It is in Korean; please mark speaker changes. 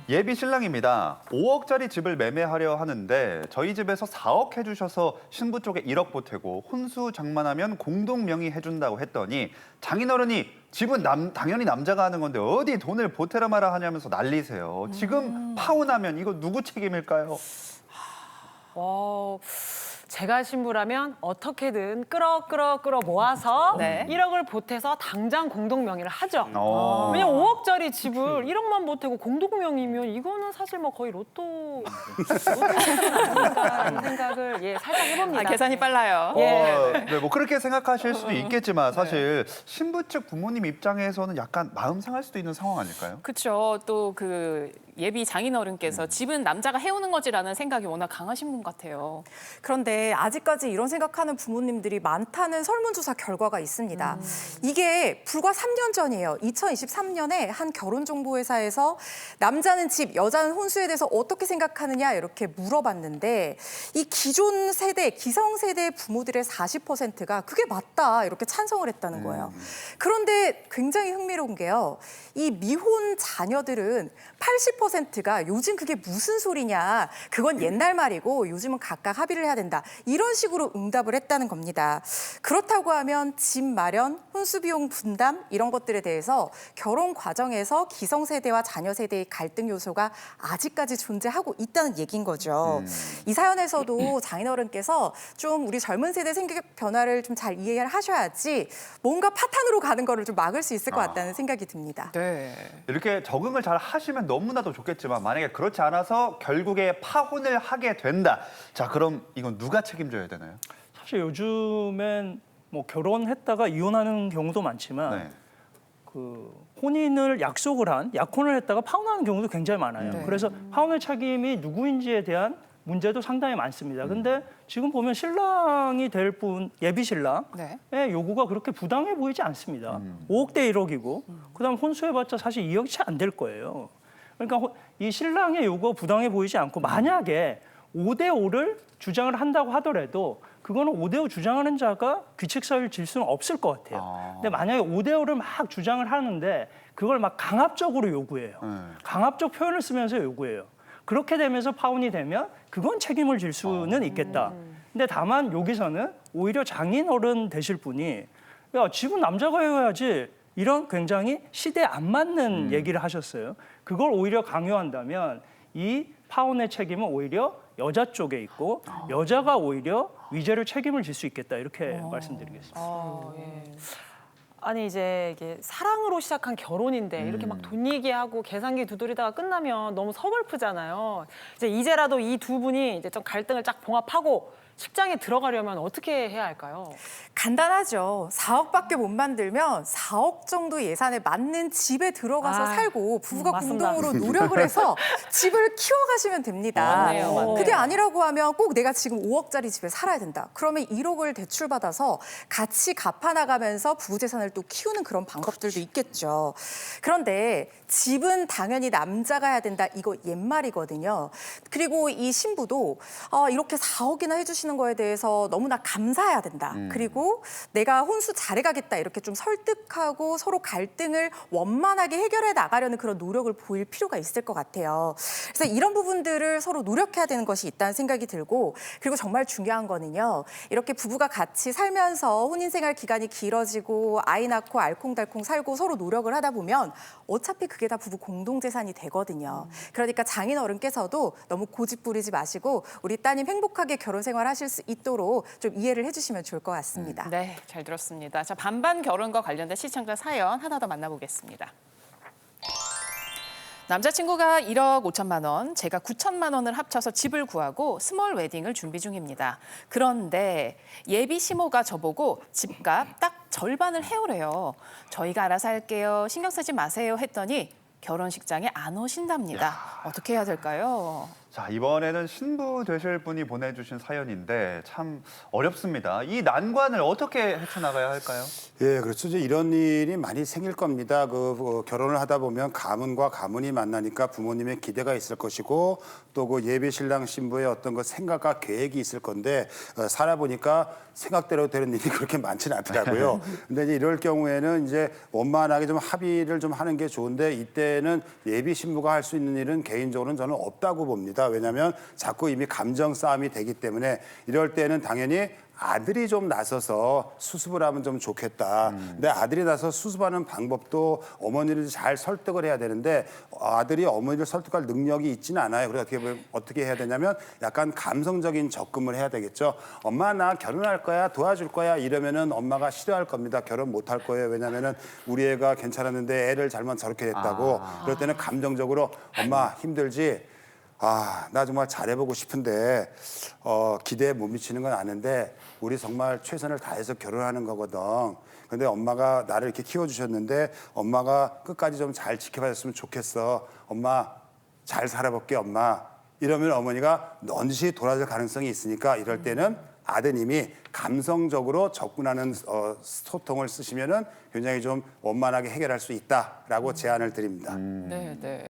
Speaker 1: 예비 신랑입니다. 5억짜리 집을 매매하려 하는데 저희 집에서 4억 해주셔서 신부 쪽에 1억 보태고 혼수 장만하면 공동 명의 해준다고 했더니 장인어른이 집은 당연히 남자가 하는 건데 어디 돈을 보태라 마라 하냐면서 난리세요. 지금 파혼하면 이거 누구 책임일까요?
Speaker 2: 제가 신부라면 어떻게든 끌어 모아서
Speaker 3: 네.
Speaker 2: 1억을 보태서 당장 공동명의를 하죠.
Speaker 1: 어.
Speaker 2: 왜냐면 5억짜리 집을 1억만 보태고 공동명의면 이거는 사실 뭐 거의 로또 아닐까라는 생각을 살짝 해봅니다.
Speaker 3: 계산이 빨라요.
Speaker 1: 네, 뭐 그렇게 생각하실 수도 있겠지만 사실 신부 측 부모님 입장에서는 약간 마음 상할 수도 있는 상황 아닐까요?
Speaker 3: 그렇죠. 또 그 예비 장인어른께서 집은 남자가 해오는 거지라는 생각이 워낙 강하신 분 같아요.
Speaker 4: 그런데 아직까지 이런 생각하는 부모님들이 많다는 설문조사 결과가 있습니다. 이게 불과 3년 전이에요. 2023년에 한 결혼정보회사에서 남자는 집, 여자는 혼수에 대해서 어떻게 생각하느냐 이렇게 물어봤는데 이 기존 세대, 기성세대 부모들의 40%가 그게 맞다 이렇게 찬성을 했다는 거예요. 그런데 굉장히 흥미로운 게요. 이 미혼 자녀들은 80%가 요즘 그게 무슨 소리냐. 그건 옛날 말이고 요즘은 각각 합의를 해야 된다. 이런 식으로 응답을 했다는 겁니다. 그렇다고 하면 집 마련, 혼수 비용 분담 이런 것들에 대해서 결혼 과정에서 기성세대와 자녀세대의 갈등 요소가 아직까지 존재하고 있다는 얘기인 거죠. 이 사연에서도 장인어른께서 좀 우리 젊은 세대 생각 변화를 좀 잘 이해를 하셔야지 뭔가 파탄으로 가는 거를 좀 막을 수 있을 것 같다는 생각이 듭니다.
Speaker 3: 네.
Speaker 1: 이렇게 적응을 잘 하시면 너무나도 좋겠지만 만약에 그렇지 않아서 결국에 파혼을 하게 된다. 자, 그럼 이건 누가 책임져야 되나요?
Speaker 5: 사실 요즘엔 뭐 결혼했다가 이혼하는 경우도 많지만
Speaker 1: 네.
Speaker 5: 그 혼인을 약속을 한 약혼을 했다가 파혼하는 경우도 굉장히 많아요.
Speaker 3: 네.
Speaker 5: 그래서 파혼의 책임이 누구인지에 대한 문제도 상당히 많습니다. 근데 지금 보면 신랑이 될 분, 예비 신랑의
Speaker 3: 네.
Speaker 5: 요구가 그렇게 부당해 보이지 않습니다. 5억 대 1억이고 그다음 혼수해봤자 사실 2억이 채 안 될 거예요. 그러니까 이 신랑의 요구가 부당해 보이지 않고 만약에 5대 5를 주장을 한다고 하더라도 그거는 5대 5 주장하는 자가 규칙사유를 질 수는 없을 것 같아요. 근데 만약에 5대 5를 막 주장을 하는데 그걸 막 강압적으로 요구해요. 강압적 표현을 쓰면서 요구해요. 그렇게 되면서 파혼이 되면 그건 책임을 질 수는 있겠다. 근데 다만 여기서는 오히려 장인어른 되실 분이 야, 집은 남자가 해야지 이런 굉장히 시대에 안 맞는 얘기를 하셨어요. 그걸 오히려 강요한다면 이 파혼의 책임은 오히려 여자 쪽에 있고 여자가 오히려 위자료 책임을 질 수 있겠다 이렇게 말씀드리겠습니다.
Speaker 2: 아니 이제 이게 사랑으로 시작한 결혼인데 이렇게 막 돈 얘기하고 계산기 두드리다가 끝나면 너무 서글프잖아요. 이제라도 이 두 분이 이제 좀 갈등을 쫙 봉합하고 식장에 들어가려면 어떻게 해야 할까요?
Speaker 4: 간단하죠. 4억밖에 못 만들면 4억 정도 예산에 맞는 집에 들어가서 살고 부부가
Speaker 2: 맞습니다.
Speaker 4: 공동으로 노력을 해서 집을 키워가시면 됩니다.
Speaker 3: 맞네요.
Speaker 4: 그게 아니라고 하면 꼭 내가 지금 5억짜리 집에 살아야 된다. 그러면 1억을 대출받아서 같이 갚아나가면서 부부 재산을 또 키우는 그런 방법들도 있겠죠. 그런데 집은 당연히 남자가 해야 된다. 이거 옛말이거든요. 그리고 이 신부도 이렇게 4억이나 해주시는 거에 대해서 너무나 감사해야 된다. 그리고 내가 혼수 잘해가겠다. 이렇게 좀 설득하고 서로 갈등을 원만하게 해결해 나가려는 그런 노력을 보일 필요가 있을 것 같아요. 그래서 이런 부분들을 서로 노력해야 되는 것이 있다는 생각이 들고 그리고 정말 중요한 거는요. 이렇게 부부가 같이 살면서 혼인생활 기간이 길어지고 아이 낳고 알콩달콩 살고 서로 노력을 하다 보면 어차피 그게 다 부부 공동재산이 되거든요. 그러니까 장인어른께서도 너무 고집 부리지 마시고 우리 따님 행복하게 결혼 생활하실 수 있도록 좀 이해를 해주시면 좋을 것 같습니다.
Speaker 3: 네, 잘 들었습니다. 자, 반반 결혼과 관련된 시청자 사연 하나 더 만나보겠습니다. 남자친구가 1억 5천만 원, 제가 9천만 원을 합쳐서 집을 구하고 스몰 웨딩을 준비 중입니다. 그런데 예비 시모가 저보고 집값 딱 절반을 해오래요. 저희가 알아서 할게요. 신경 쓰지 마세요 했더니 결혼식장에 안 오신답니다. 어떻게 해야 될까요?
Speaker 1: 자, 이번에는 신부 되실 분이 보내주신 사연인데 참 어렵습니다. 이 난관을 어떻게 헤쳐나가야 할까요?
Speaker 6: 예, 그렇죠. 이제 이런 일이 많이 생길 겁니다. 결혼을 하다 보면 가문과 가문이 만나니까 부모님의 기대가 있을 것이고 또 그 예비 신랑 신부의 어떤 그 생각과 계획이 있을 건데 살아보니까 생각대로 되는 일이 그렇게 많지는 않더라고요. 근데 이제 이럴 경우에는 이제 원만하게 좀 합의를 좀 하는 게 좋은데 이때는 예비 신부가 할 수 있는 일은 개인적으로는 저는 없다고 봅니다. 왜냐하면 자꾸 이미 감정 싸움이 되기 때문에 이럴 때는 당연히 아들이 좀 나서서 수습을 하면 좀 좋겠다. 근데 아들이 나서 수습하는 방법도 어머니를 잘 설득을 해야 되는데 아들이 어머니를 설득할 능력이 있지는 않아요. 그래서 어떻게 해야 되냐면 약간 감성적인 접근을 해야 되겠죠. 엄마 나 결혼할 거야, 도와줄 거야 이러면은 엄마가 싫어할 겁니다. 결혼 못 할 거예요. 왜냐면은 우리 애가 괜찮았는데 애를 잘못 저렇게 됐다고. 그럴 때는 감정적으로 엄마 힘들지? 나 정말 잘해보고 싶은데 기대에 못 미치는 건 아는데 우리 정말 최선을 다해서 결혼하는 거거든. 근데 엄마가 나를 이렇게 키워주셨는데 엄마가 끝까지 좀 잘 지켜봐줬으면 좋겠어. 엄마 잘 살아볼게 엄마. 이러면 어머니가 넌지 돌아설 가능성이 있으니까 이럴 때는 아드님이 감성적으로 접근하는 소통을 쓰시면은 굉장히 좀 원만하게 해결할 수 있다라고 제안을 드립니다.
Speaker 3: 네, 네.